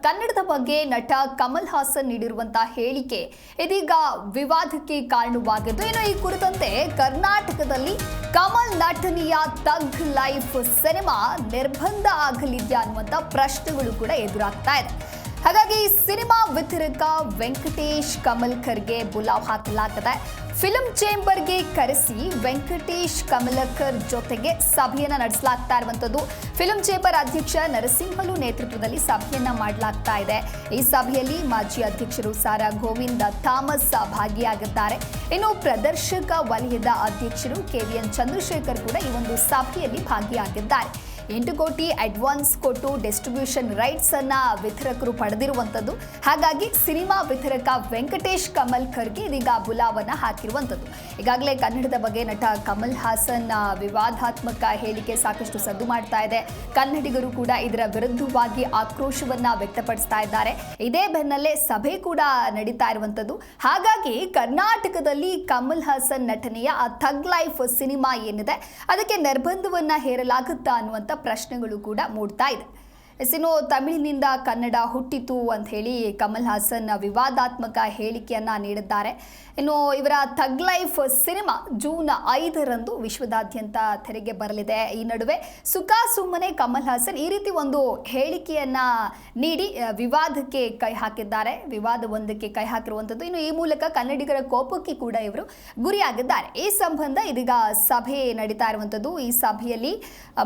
ಕನ್ನಡದ ಬಗ್ಗೆ ನಟ ಕಮಲ್ ಹಾಸನ್ ನೀಡಿರುವಂತಹ ಹೇಳಿಕೆ ಇದೀಗ ವಿವಾದಕ್ಕೆ ಕಾರಣವಾಗಿದ್ದು. ಇನ್ನು ಈ ಕುರಿತಂತೆ ಕರ್ನಾಟಕದಲ್ಲಿ ಕಮಲ್ ನಟನೆಯ ತಗ್ ಲೈಫ್ ಸಿನಿಮಾ ನಿರ್ಬಂಧ ಆಗಲಿದೆಯಾ ಅನ್ನುವಂಥ ಪ್ರಶ್ನೆಗಳು ಕೂಡ ಎದುರಾಗ್ತಾ ಇದೆ. ಹಾಗಾಗಿ ಸಿನಿಮಾ ವಿತರಕ ವೆಂಕಟೇಶ್ ಕಮಲ್ಕರ್ಗೆ ಬುಲಾವ್ ಹಾಕಲಾಗಿದೆ. ಫಿಲ್ಮ್ ಚೇಂಬರ್ಗೆ ಕರೆಸಿ ವೆಂಕಟೇಶ್ ಕಮಲಕರ್ ಜೊತೆಗೆ ಸಭೆಯನ್ನ ನಡೆಸಲಾಗ್ತಾ ಇರುವಂತದ್ದು. ಫಿಲ್ಮ್ ಚೇಂಬರ್ ಅಧ್ಯಕ್ಷ ನರಸಿಂಹಲು ನೇತೃತ್ವದಲ್ಲಿ ಸಭೆಯನ್ನ ಮಾಡಲಾಗ್ತಾ ಇದೆ. ಈ ಸಭೆಯಲ್ಲಿ ಮಾಜಿ ಅಧ್ಯಕ್ಷರು ಸಾರಾ ಗೋವಿಂದ ಥಾಮಸ್ ಭಾಗಿಯಾಗಿದ್ದಾರೆ. ಇನ್ನು ಪ್ರದರ್ಶಕ ವಲಯದ ಅಧ್ಯಕ್ಷರು KVN ಚಂದ್ರಶೇಖರ್ ಕೂಡ ಈ ಒಂದು ಸಭೆಯಲ್ಲಿ ಭಾಗಿಯಾಗಿದ್ದಾರೆ. 8 ಕೋಟಿ ಅಡ್ವಾನ್ಸ್ ಕೊಟ್ಟು ಡಿಸ್ಟ್ರಿಬ್ಯೂಷನ್ ರೈಟ್ಸ್ ಅನ್ನ ವಿತರಕರು ಪಡೆದಿರುವಂತದ್ದು. ಹಾಗಾಗಿ ಸಿನಿಮಾ ವಿತರಕ ವೆಂಕಟೇಶ್ ಕಮಲ್ಕರ್ಗೆ ಇದೀಗ ಬುಲಾವನ್ನ ಹಾಕಿರುವಂತದ್ದು. ಈಗಾಗಲೇ ಕನ್ನಡದ ಬಗ್ಗೆ ನಟ ಕಮಲ್ ಹಾಸನ್ ವಿವಾದಾತ್ಮಕ ಹೇಳಿಕೆ ಸಾಕಷ್ಟು ಸದ್ದು ಮಾಡ್ತಾ ಇದೆ. ಕನ್ನಡಿಗರು ಕೂಡ ಇದರ ವಿರುದ್ಧವಾಗಿ ಆಕ್ರೋಶವನ್ನ ವ್ಯಕ್ತಪಡಿಸ್ತಾ ಇದ್ದಾರೆ. ಇದೇ ಬೆನ್ನಲ್ಲೇ ಸಭೆ ಕೂಡ ನಡೀತಾ ಇರುವಂತದ್ದು. ಹಾಗಾಗಿ ಕರ್ನಾಟಕದಲ್ಲಿ ಕಮಲ್ ಹಾಸನ್ ನಟನೆಯ ಥಗ್ ಲೈಫ್ ಸಿನಿಮಾ ಏನಿದೆ ಅದಕ್ಕೆ ನಿರ್ಬಂಧವನ್ನ ಹೇರಲಾಗುತ್ತಾ ಅನ್ನುವಂಥ ಪ್ರಶ್ನೆಗಳು ಕೂಡ ಮೂಡ್ತಾ ಇದೆ. ಇನ್ನು ತಮಿಳಿನಿಂದ ಕನ್ನಡ ಹುಟ್ಟಿತು ಅಂತ ಹೇಳಿ ಕಮಲ್ ಹಾಸನ್ ವಿವಾದಾತ್ಮಕ ಹೇಳಿಕೆಯನ್ನ ನೀಡಿದ್ದಾರೆ. ಇನ್ನು ಇವರ ಥಗ್ ಲೈಫ್ ಸಿನಿಮಾ ಜೂನ್ 5ರಂದು ವಿಶ್ವದಾದ್ಯಂತ ತೆರೆಗೆ ಬರಲಿದೆ. ಈ ನಡುವೆ ಸುಮ್ಮನೆ ಕಮಲ್ ಹಾಸನ್ ಈ ರೀತಿ ಒಂದು ಹೇಳಿಕೆಯನ್ನ ನೀಡಿ ವಿವಾದಕ್ಕೆ ಕೈ ಹಾಕಿದ್ದಾರೆ. ವಿವಾದವೊಂದಕ್ಕೆ ಕೈ ಹಾಕಿರುವಂಥದ್ದು. ಇನ್ನು ಈ ಮೂಲಕ ಕನ್ನಡಿಗರ ಕೋಪಕ್ಕೆ ಕೂಡ ಇವರು ಗುರಿಯಾಗಿದ್ದಾರೆ. ಈ ಸಂಬಂಧ ಇದೀಗ ಸಭೆ ನಡೀತಾ ಇರುವಂಥದ್ದು. ಈ ಸಭೆಯಲ್ಲಿ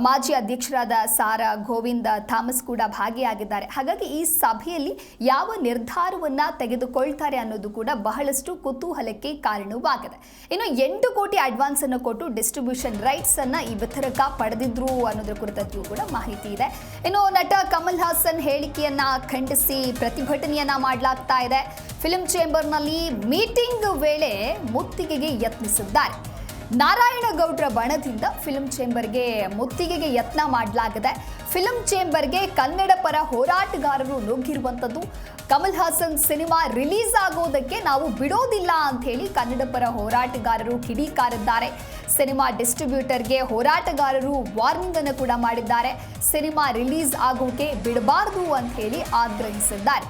ಮಾಜಿ ಅಧ್ಯಕ್ಷರಾದ ಸಾರಾ ಗೋವಿಂದ ಥಾಮಸ್ ಕೂಡ ಭಾಗಿಯಾಗಿದ್ದಾರೆ. ಹಾಗಾಗಿ ಈ ಸಭೆಯಲ್ಲಿ ಯಾವ ನಿರ್ಧಾರವನ್ನ ತೆಗೆದುಕೊಳ್ತಾರೆ ಅನ್ನೋದು ಕೂಡ ಬಹಳಷ್ಟು ಕುತೂಹಲಕ್ಕೆ ಕಾರಣವಾಗಿದೆ. ಇನ್ನು 8 ಕೋಟಿ ಅಡ್ವಾನ್ಸ್ ಅನ್ನು ಕೊಟ್ಟು ಡಿಸ್ಟ್ರಿಬ್ಯೂಷನ್ ರೈಟ್ಸ್ ಅನ್ನ ಈ ವಿತರಕ ಪಡೆದಿದ್ರು ಅನ್ನೋದ್ರ ಕುರಿತಂತೆಯೂ ಕೂಡ ಮಾಹಿತಿ ಇದೆ. ಇನ್ನು ನಟ ಕಮಲ್ ಹಾಸನ್ ಹೇಳಿಕೆಯನ್ನ ಖಂಡಿಸಿ ಪ್ರತಿಭಟನೆಯನ್ನ ಮಾಡಲಾಗ್ತಾ ಇದೆ. ಫಿಲ್ಮ್ ಚೇಂಬರ್ನಲ್ಲಿ ಮೀಟಿಂಗ್ ವೇಳೆ ಮುತ್ತಿಗೆಗೆ ಯತ್ನಿಸಿದ್ದಾರೆ. ನಾರಾಯಣಗೌಡರ ಬಣದಿಂದ ಫಿಲ್ಮ್ ಚೇಂಬರ್ಗೆ ಮುತ್ತಿಗೆಗೆ ಯತ್ನ ಮಾಡಲಾಗಿದೆ. ಫಿಲ್ಮ್ ಚೇಂಬರ್ಗೆ ಕನ್ನಡ ಪರ ಹೋರಾಟಗಾರರು ನುಗ್ಗಿರುವಂಥದ್ದು. ಕಮಲ್ ಹಾಸನ್ ಸಿನಿಮಾ ರಿಲೀಸ್ ಆಗೋದಕ್ಕೆ ನಾವು ಬಿಡೋದಿಲ್ಲ ಅಂತ ಹೇಳಿ ಕನ್ನಡ ಪರ ಹೋರಾಟಗಾರರು ಕಿಡಿಕಾರಿದ್ದಾರೆ. ಸಿನಿಮಾ ಡಿಸ್ಟ್ರಿಬ್ಯೂಟರ್ಗೆ ಹೋರಾಟಗಾರರು ವಾರ್ನಿಂಗ್ ಅನ್ನು ಕೂಡ ಮಾಡಿದ್ದಾರೆ. ಸಿನಿಮಾ ರಿಲೀಸ್ ಆಗೋಕೆ ಬಿಡಬಾರದು ಅಂತ ಹೇಳಿ ಆಗ್ರಹಿಸಿದ್ದಾರೆ.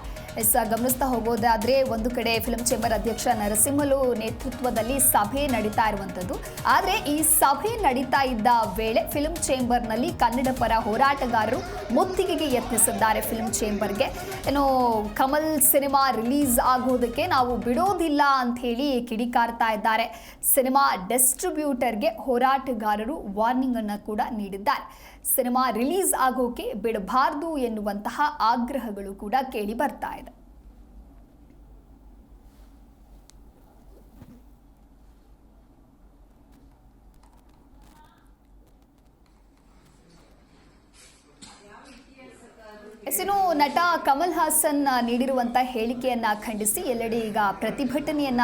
ಗಮನಿಸ್ತಾ ಹೋಗೋದಾದ್ರೆ ಒಂದು ಕಡೆ ಫಿಲ್ಮ್ ಚೇಂಬರ್ ಅಧ್ಯಕ್ಷ ನರಸಿಂಹಲು ನೇತೃತ್ವದಲ್ಲಿ ಸಭೆ ನಡೀತಾ ಇರುವಂಥದ್ದು. ಆದರೆ ಈ ಸಭೆ ನಡೀತಾ ಇದ್ದ ವೇಳೆ ಫಿಲ್ಮ್ ಚೇಂಬರ್ನಲ್ಲಿ ಕನ್ನಡ ಪರ ಹೋರಾಟಗಾರರು ಮುತ್ತಿಗೆಗೆ ಯತ್ನಿಸಿದ್ದಾರೆ. ಫಿಲ್ಮ್ ಚೇಂಬರ್ಗೆ ಏನು ಕಮಲ್ ಸಿನಿಮಾ ರಿಲೀಸ್ ಆಗೋದಕ್ಕೆ ನಾವು ಬಿಡೋದಿಲ್ಲ ಅಂತ ಹೇಳಿ ಕಿಡಿಕಾರ್ತಾ ಇದ್ದಾರೆ. ಸಿನಿಮಾ ಡಿಸ್ಟ್ರಿಬ್ಯೂಟರ್ಗೆ ಹೋರಾಟಗಾರರು ವಾರ್ನಿಂಗ್ ಅನ್ನು ಕೂಡ ನೀಡಿದ್ದಾರೆ. ಸಿನಿಮಾ ರಿಲೀಸ್ ಆಗೋಕೆ ಬಿಡಬಾರದು ಎನ್ನುವಂತಹ ಆಗ್ರಹಗಳು ಕೂಡ ಕೇಳಿ ಬರ್ತಾ ಇದೆ. ಇನ್ನು ನಟ ಕಮಲ್ ಹಾಸನ್ ನೀಡಿರುವಂಥ ಹೇಳಿಕೆಯನ್ನ ಖಂಡಿಸಿ ಎಲ್ಲೆಡೆ ಈಗ ಪ್ರತಿಭಟನೆಯನ್ನ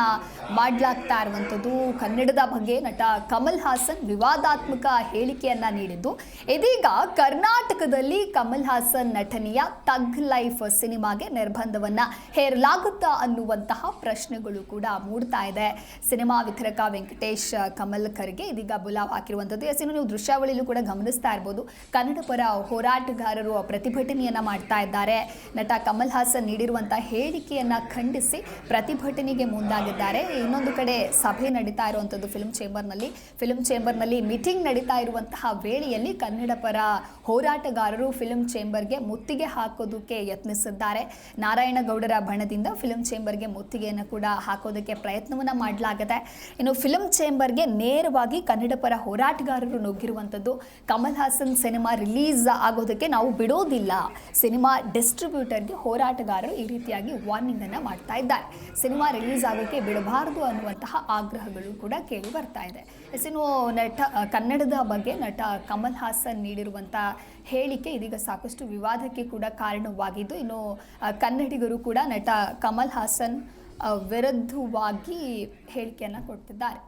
ಮಾಡಲಾಗ್ತಾ ಇರುವಂಥದ್ದು. ಕನ್ನಡದ ಬಗ್ಗೆ ನಟ ಕಮಲ್ ಹಾಸನ್ ವಿವಾದಾತ್ಮಕ ಹೇಳಿಕೆಯನ್ನ ನೀಡಿದ್ದು ಇದೀಗ ಕರ್ನಾಟಕದಲ್ಲಿ ಕಮಲ್ ಹಾಸನ್ ನಟನೆಯ ಥಗ್ ಲೈಫ್ ಸಿನಿಮಾಗೆ ನಿರ್ಬಂಧವನ್ನ ಹೇರಲಾಗುತ್ತಾ ಅನ್ನುವಂತಹ ಪ್ರಶ್ನೆಗಳು ಕೂಡ ಮೂಡ್ತಾ ಇದೆ. ಸಿನಿಮಾ ವಿತರಕ ವೆಂಕಟೇಶ್ ಕಮಲ್ಕರ್ಗೆ ಇದೀಗ ಬುಲಾವ್ ಹಾಕಿರುವಂಥದ್ದು. ಇನ್ನು ನೀವು ದೃಶ್ಯಾವಳಿಯಲ್ಲೂ ಕೂಡ ಗಮನಿಸ್ತಾ ಇರ್ಬೋದು. ಕನ್ನಡ ಪರ ಹೋರಾಟಗಾರರು ಪ್ರತಿಭಟನೆಯನ್ನ ಮಾಡ್ತಾ ಇದ್ದಾರೆ. ನಟ ಕಮಲ್ ಹಾಸನ್ ನೀಡಿರುವಂತಹ ಹೇಳಿಕೆಯನ್ನ ಖಂಡಿಸಿ ಪ್ರತಿಭಟನೆಗೆ ಮುಂದಾಗಿದ್ದಾರೆ. ಇನ್ನೊಂದು ಕಡೆ ಸಭೆ ನಡೀತಾ ಇರುವಂತದ್ದು ಫಿಲ್ಮ್ ಚೇಂಬರ್ನಲ್ಲಿ ಮೀಟಿಂಗ್ ನಡೀತಾ ಇರುವಂತಹ ವೇಳೆಯಲ್ಲಿ ಕನ್ನಡ ಪರ ಹೋರಾಟಗಾರರು ಫಿಲ್ಮ್ ಚೇಂಬರ್ಗೆ ಮುತ್ತಿಗೆ ಹಾಕೋದಕ್ಕೆ ಯತ್ನಿಸಿದ್ದಾರೆ. ನಾರಾಯಣಗೌಡರ ಬಣದಿಂದ ಫಿಲ್ಮ್ ಚೇಂಬರ್ಗೆ ಮುತ್ತಿಗೆಯನ್ನು ಕೂಡ ಹಾಕೋದಕ್ಕೆ ಪ್ರಯತ್ನವನ್ನ ಮಾಡಲಾಗಿದೆ. ಇನ್ನು ಫಿಲ್ಮ್ ಚೇಂಬರ್ಗೆ ನೇರವಾಗಿ ಕನ್ನಡ ಪರ ಹೋರಾಟಗಾರರು ನುಗ್ಗಿರುವಂತದ್ದು. ಕಮಲ್ ಹಾಸನ್ ಸಿನಿಮಾ ರಿಲೀಸ್ ಆಗೋದಕ್ಕೆ ನಾವು ಬಿಡೋದಿಲ್ಲ. ಸಿನಿಮಾ ಡಿಸ್ಟ್ರಿಬ್ಯೂಟರ್ಗೆ ಹೋರಾಟಗಾರರು ಈ ರೀತಿಯಾಗಿ ವಾರ್ನಿಂಗ್ ಅನ್ನ ಮಾಡ್ತಾ ಇದ್ದಾರೆ. ಸಿನಿಮಾ ರಿಲೀಸ್ ಆಗೋಕೆ ಬಿಡಬಾರದು ಅನ್ನುವಂತಹ ಆಗ್ರಹಗಳು ಕೂಡ ಕೇಳಿ ಬರ್ತಾ ಇದೆ. ಇನ್ನು ಕನ್ನಡದ ಬಗ್ಗೆ ನಟ ಕಮಲ್ ಹಾಸನ್ ನೀಡಿರುವಂತಹ ಹೇಳಿಕೆ ಇದೀಗ ಸಾಕಷ್ಟು ವಿವಾದಕ್ಕೆ ಕೂಡ ಕಾರಣವಾಗಿದ್ದು, ಇನ್ನು ಕನ್ನಡಿಗರು ಕೂಡ ನಟ ಕಮಲ್ ಹಾಸನ್ ವಿರುದ್ಧವಾಗಿ ಹೇಳಿಕೆಯನ್ನ ಕೊಡ್ತಿದ್ದಾರೆ.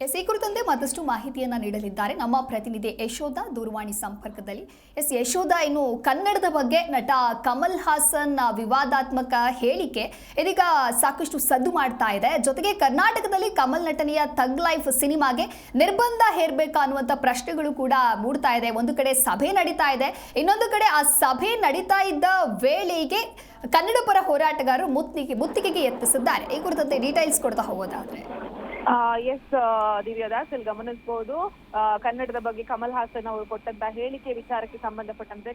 ಈ ಕುರಿತಂತೆ ಮತ್ತಷ್ಟು ಮಾಹಿತಿಯನ್ನ ನೀಡಲಿದ್ದಾರೆ ನಮ್ಮ ಪ್ರತಿನಿಧಿ ಯಶೋಧ ದೂರವಾಣಿ ಸಂಪರ್ಕದಲ್ಲಿ. ಯಶೋಧ, ಇನ್ನು ಕನ್ನಡದ ಬಗ್ಗೆ ನಟ ಕಮಲ್ ಹಾಸನ್ ವಿವಾದಾತ್ಮಕ ಹೇಳಿಕೆ ಇದೀಗ ಸಾಕಷ್ಟು ಸದ್ದು ಮಾಡ್ತಾ ಇದೆ. ಜೊತೆಗೆ ಕರ್ನಾಟಕದಲ್ಲಿ ಕಮಲ್ ನಟನೆಯ ಥಗ್ ಲೈಫ್ ಸಿನಿಮಾಗೆ ನಿರ್ಬಂಧ ಹೇರಬೇಕಾ ಅನ್ನುವಂಥ ಪ್ರಶ್ನೆಗಳು ಕೂಡ ಮೂಡ್ತಾ ಇದೆ. ಒಂದು ಕಡೆ ಸಭೆ ನಡೀತಾ ಇದೆ, ಇನ್ನೊಂದು ಕಡೆ ಆ ಸಭೆ ನಡೀತಾ ಇದ್ದ ವೇಳೆಗೆ ಕನ್ನಡ ಪರ ಹೋರಾಟಗಾರರು ಮುತ್ತಿಗೆಗೆ ಯತ್ನಿಸಿದ್ದಾರೆ. ಈ ಕುರಿತಂತೆ ಡೀಟೇಲ್ಸ್ ಕೊಡ್ತಾ ಹೋಗೋದಾದ್ರೆ ಎಸ್ ದಿವ್ಯದಾಸ್, ಇಲ್ಲಿ ಗಮನಿಸಬಹುದು ಕನ್ನಡದ ಬಗ್ಗೆ ಕಮಲ್ ಹಾಸನ್ ಅವರು ಕೊಟ್ಟಂತ ಹೇಳಿಕೆ ವಿಚಾರಕ್ಕೆ ಸಂಬಂಧಪಟ್ಟಂತೆ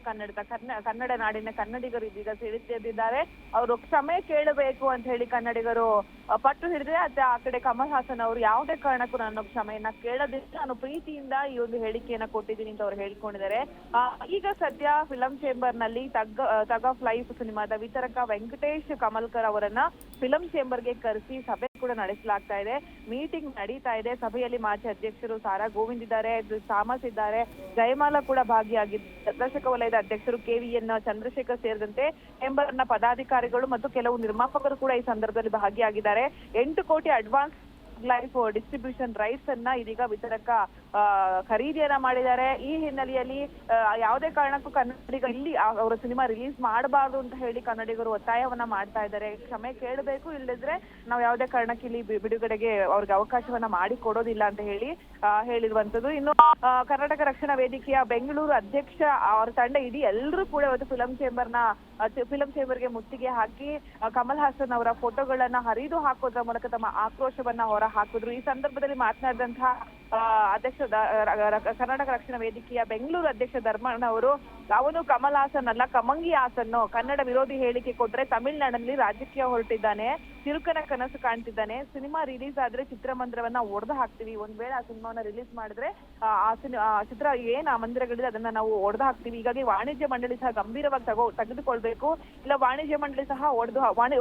ಕನ್ನಡ ನಾಡಿನ ಕನ್ನಡಿಗರು ಇದೀಗ ಸಿಡಿದೆದ್ದಿದ್ದಾರೆ. ಅವರು ಕ್ಷಮೆ ಕೇಳಬೇಕು ಅಂತ ಹೇಳಿ ಕನ್ನಡಿಗರು ಪಟ್ಟು ಹಿಡಿದ್ರೆ ಆ ಕಡೆ ಕಮಲ್ ಹಾಸನ್ ಅವರು ಯಾವುದೇ ಕಾರಣಕ್ಕೂ ನಾನು ಕ್ಷಮೆಯನ್ನ ಕೇಳೋದಿಲ್ಲ, ನಾನು ಪ್ರೀತಿಯಿಂದ ಈ ಒಂದು ಹೇಳಿಕೆಯನ್ನ ಕೊಟ್ಟಿದ್ದೀನಿ ಅಂತ ಅವ್ರು ಹೇಳ್ಕೊಂಡಿದ್ದಾರೆ. ಈಗ ಸದ್ಯ ಫಿಲಂ ಚೇಂಬರ್ ನಲ್ಲಿ ತಗ್ ಆಫ್ ಲೈಫ್ ಸಿನಿಮಾದ ವಿತರಕ ವೆಂಕಟೇಶ್ ಕಮಲ್ಕರ್ ಅವರನ್ನ ಫಿಲಂ ಚೇಂಬರ್ಗೆ ಕರೆಸಿ ಸಭೆ ಕೂಡ ನಡೆಸಲಾಗ್ತಾ ಇದೆ. ಮೀಟಿಂಗ್ ನಡೀತಾ ಇದೆ. ಸಭೆಯಲ್ಲಿ ಮಾಜಿ ಅಧ್ಯಕ್ಷರು ಸಾರಾ ಗೋವಿಂದ್ ಇದ್ದಾರೆ, ಥಾಮಸ್ ಇದ್ದಾರೆ, ಜಯಮಾಲಾ ಕೂಡ ಭಾಗಿಯಾಗಿದ್ದಾರೆ. ನಿರ್ದೇಶಕ ವಲಯದ ಅಧ್ಯಕ್ಷರು KVN ಚಂದ್ರಶೇಖರ್ ಸೇರಿದಂತೆ ಚೇಂಬರ್ನ ಪದಾಧಿಕಾರಿಗಳು ಮತ್ತು ಕೆಲವು ನಿರ್ಮಾಪಕರು ಕೂಡ ಈ ಸಂದರ್ಭದಲ್ಲಿ ಭಾಗಿಯಾಗಿದ್ದಾರೆ. 8 ಕೋಟಿ ಅಡ್ವಾನ್ಸ್ ಲೈಫ್ ಡಿಸ್ಟ್ರಿಬ್ಯೂಷನ್ ರೈಟ್ಸ್ ಅನ್ನ ಇದೀಗ ವಿತರಕ ಖರೀದಿಯನ್ನ ಮಾಡಿದ್ದಾರೆ. ಈ ಹಿನ್ನೆಲೆಯಲ್ಲಿ ಯಾವುದೇ ಕಾರಣಕ್ಕೂ ಕನ್ನಡಿಗ ಇಲ್ಲಿ ಅವರ ಸಿನಿಮಾ ರಿಲೀಸ್ ಮಾಡಬಾರ್ದು ಅಂತ ಹೇಳಿ ಕನ್ನಡಿಗರು ಒತ್ತಾಯವನ್ನ ಮಾಡ್ತಾ ಇದ್ದಾರೆ. ಕ್ಷಮೆ ಕೇಳಬೇಕು, ಇಲ್ಲದಿದ್ರೆ ನಾವು ಯಾವುದೇ ಕಾರಣಕ್ಕೆ ಇಲ್ಲಿ ಬಿಡುಗಡೆಗೆ ಅವ್ರಿಗೆ ಅವಕಾಶವನ್ನ ಮಾಡಿ ಕೊಡೋದಿಲ್ಲ ಅಂತ ಹೇಳಿ ಹೇಳಿರುವಂತದ್ದು. ಇನ್ನು ಕರ್ನಾಟಕ ರಕ್ಷಣಾ ವೇದಿಕೆಯ ಬೆಂಗಳೂರು ಅಧ್ಯಕ್ಷ ಅವರ ತಂಡ ಇಡೀ ಎಲ್ಲರೂ ಕೂಡ ಇವತ್ತು ಫಿಲಂ ಚೇಂಬರ್ಗೆ ಮುತ್ತಿಗೆ ಹಾಕಿ ಕಮಲ್ ಹಾಸನ್ ಅವರ ಫೋಟೋಗಳನ್ನ ಹರಿದು ಹಾಕೋದ್ರ ಮೂಲಕ ತಮ್ಮ ಆಕ್ರೋಶವನ್ನ ಹೊರ ಹಾಕಿದ್ರು. ಈ ಸಂದರ್ಭದಲ್ಲಿ ಮಾತನಾಡಿದಂತಹ ಅಧ್ಯಕ್ಷ ಕರ್ನಾಟಕ ರಕ್ಷಣಾ ವೇದಿಕೆಯ ಬೆಂಗಳೂರು ಅಧ್ಯಕ್ಷ ಧರ್ಮಣ್ಣ ಅವರು, ಅವನು ಕಮಲ್ ಹಾಸನ್ ಅಲ್ಲ ಕಮಂಗಿ ಹಾಸನ್, ಕನ್ನಡ ವಿರೋಧಿ ಹೇಳಿಕೆ ಕೊಟ್ರೆ ತಮಿಳುನಾಡಿನಲ್ಲಿ ರಾಜಕೀಯ ಹೊರಟಿದ್ದಾನೆ, ತಿರುಕನ ಕನಸು ಕಾಣ್ತಿದ್ದಾನೆ. ಸಿನಿಮಾ ರಿಲೀಸ್ ಆದ್ರೆ ಚಿತ್ರಮಂದಿರವನ್ನ ಒಡೆದು ಹಾಕ್ತಿವಿ, ಒಂದ್ ವೇಳೆ ಆ ಸಿನಿಮಾವನ್ನ ರಿಲೀಸ್ ಮಾಡಿದ್ರೆ ಆ ಚಿತ್ರ ಏನ್ ಆ ಮಂದಿರಗಳಿದೆ ಅದನ್ನ ನಾವು ಒಡೆದು ಹಾಕ್ತಿವಿ. ಹೀಗಾಗಿ ವಾಣಿಜ್ಯ ಮಂಡಳಿ ಸಹ ಗಂಭೀರವಾಗಿ ತೆಗೆದುಕೊಳ್ಬೇಕು, ಇಲ್ಲ ವಾಣಿಜ್ಯ ಮಂಡಳಿ ಸಹ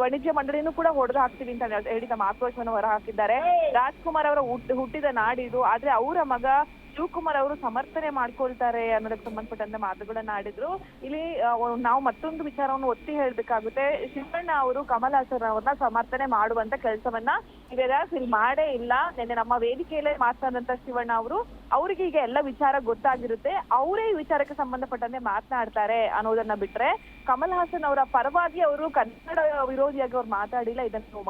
ವಾಣಿಜ್ಯ ಮಂಡಳಿನೂ ಕೂಡ ಹೊಡೆದು ಹಾಕ್ತಿವಿ ಅಂತ ಹೇಳಿ ತಮ್ಮ ಆಕ್ರೋಶವನ್ನು ಹೊರ ಹಾಕಿದ್ದಾರೆ. ರಾಜ್ಕುಮಾರ್ ಅವರ ಹುಟ್ಟಿದ ನಾಡಿದು, ಆದ್ರೆ ಅವರ ಮಗ ಶಿವಕುಮಾರ್ ಅವರು ಸಮರ್ಥನೆ ಮಾಡ್ಕೊಳ್ತಾರೆ ಅನ್ನೋದಕ್ಕೆ ಸಂಬಂಧಪಟ್ಟಂತ ಮಾತುಗಳನ್ನ ಆಡಿದ್ರು. ಇಲ್ಲಿ ನಾವು ಮತ್ತೊಂದು ವಿಚಾರವನ್ನು ಒತ್ತಿ ಹೇಳ್ಬೇಕಾಗುತ್ತೆ. ಶಿವಣ್ಣ ಅವರು ಕಮಲ್ ಹಾಸನ್ ಅವ್ರನ್ನ ಸಮರ್ಥನೆ ಮಾಡುವಂತ ಕೆಲಸವನ್ನ ಇಲ್ಲಿ ಮಾಡೇ ಇಲ್ಲ. ನಿನ್ನೆ ನಮ್ಮ ವೇದಿಕೆಯಲ್ಲೇ ಮಾತನಾಡಿದಂತ ಶಿವಣ್ಣ ಅವರು, ಅವ್ರಿಗೆ ಈಗ ಎಲ್ಲ ವಿಚಾರ ಗೊತ್ತಾಗಿರುತ್ತೆ, ಅವರೇ ಈ ವಿಚಾರಕ್ಕೆ ಸಂಬಂಧಪಟ್ಟಂತೆ ಮಾತನಾಡ್ತಾರೆ ಅನ್ನೋದನ್ನ ಬಿಟ್ರೆ ಕಮಲ್ ಹಾಸನ್ ಅವರ ಪರವಾಗಿ ಅವರು ಕನ್ನಡ ವಿರೋಧಿಯಾಗಿ ಅವ್ರು ಮಾತಾಡಿಲ್ಲ. ಇದನ್ನು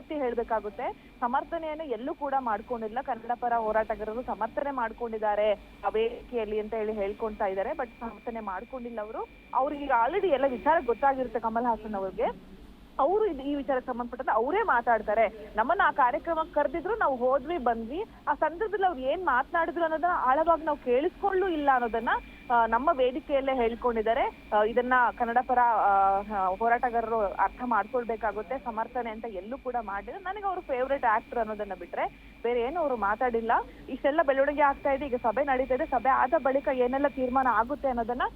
ಒತ್ತಿ ಹೇಳ್ಬೇಕಾಗುತ್ತೆ. ಸಮರ್ಥನೆಯನ್ನು ಎಲ್ಲೂ ಕೂಡ ಮಾಡ್ಕೊಂಡಿಲ್ಲ. ಕನ್ನಡ ಪರ ಹೋರಾಟಗಾರರು ಸಮರ್ಥನೆ ಮಾಡ್ಕೊಂಡಿದ್ದಾರೆ ಆ ವೇದಿಕೆಯಲ್ಲಿ ಅಂತ ಹೇಳಿ ಹೇಳ್ಕೊಂತಾ ಇದ್ದಾರೆ. ಬಟ್ ಸಮರ್ಥನೆ ಮಾಡ್ಕೊಂಡಿಲ್ಲ ಅವ್ರಿಗೆ ಈಗ ಆಲ್ರೆಡಿ ಎಲ್ಲ ವಿಚಾರ ಗೊತ್ತಾಗಿರುತ್ತೆ ಕಮಲ್ ಹಾಸನ್ ಅವ್ರಿಗೆ. ಅವರು ಈ ವಿಚಾರಕ್ಕೆ ಸಂಬಂಧಪಟ್ಟಂತೆ ಅವರೇ ಮಾತಾಡ್ತಾರೆ. ನಮ್ಮನ್ನ ಆ ಕಾರ್ಯಕ್ರಮಕ್ಕೆ ಕರೆದಿದ್ರು, ನಾವು ಹೋದ್ವಿ ಬಂದ್ವಿ, ಆ ಸಂದರ್ಭದಲ್ಲಿ ಅವ್ರು ಏನ್ ಮಾತನಾಡಿದ್ರು ಅನ್ನೋದನ್ನ ಆಳವಾಗಿ ನಾವು ಕೇಳಿಸ್ಕೊಳ್ಳೂ ಇಲ್ಲ ಅನ್ನೋದನ್ನ ನಮ್ಮ ವೇದಿಕೆಯಲ್ಲೇ ಹೇಳ್ಕೊಂಡಿದ್ದಾರೆ. ಇದನ್ನ ಕನ್ನಡ ಪರ ಹೋರಾಟಗಾರರು ಅರ್ಥ ಮಾಡ್ಕೊಳ್ಬೇಕಾಗುತ್ತೆ. ಸಮರ್ಥನೆ ಅಂತ ಎಲ್ಲೂ ಕೂಡ ಮಾಡಿದ್ರು. ನನಗೆ ಅವರು ಫೇವ್ರೇಟ್ ಆಕ್ಟರ್ ಅನ್ನೋದನ್ನ ಬಿಟ್ರೆ ಬೇರೆ ಏನು ಅವರು ಮಾತಾಡಿಲ್ಲ. ಇಷ್ಟೆಲ್ಲ ಬೆಳವಣಿಗೆ ಆಗ್ತಾ ಇದೆ, ಈಗ ಸಭೆ ನಡೀತಾ ಇದೆ. ಸಭೆ ಆದ ಬಳಿಕ ಏನೆಲ್ಲ ತೀರ್ಮಾನ ಆಗುತ್ತೆ ಅನ್ನೋದನ್ನ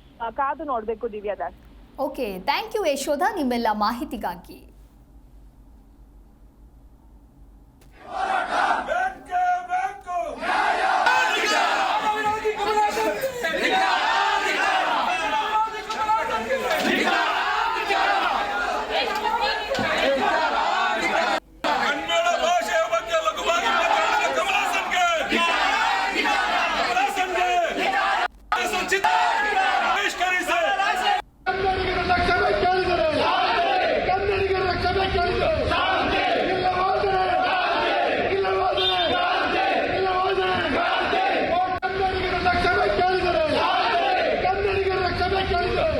ಕಾದು ನೋಡ್ಬೇಕು ದಿವ್ಯಾದಾಸ್. ಓಕೆ, ಥ್ಯಾಂಕ್ ಯು ಯಶೋಧ ನಿಮ್ಮೆಲ್ಲ ಮಾಹಿತಿಗಾಗಿ. ಕನ್ನಡಿಗರ ಕ್ಷಮೆ ಕೇಳಿದರೆ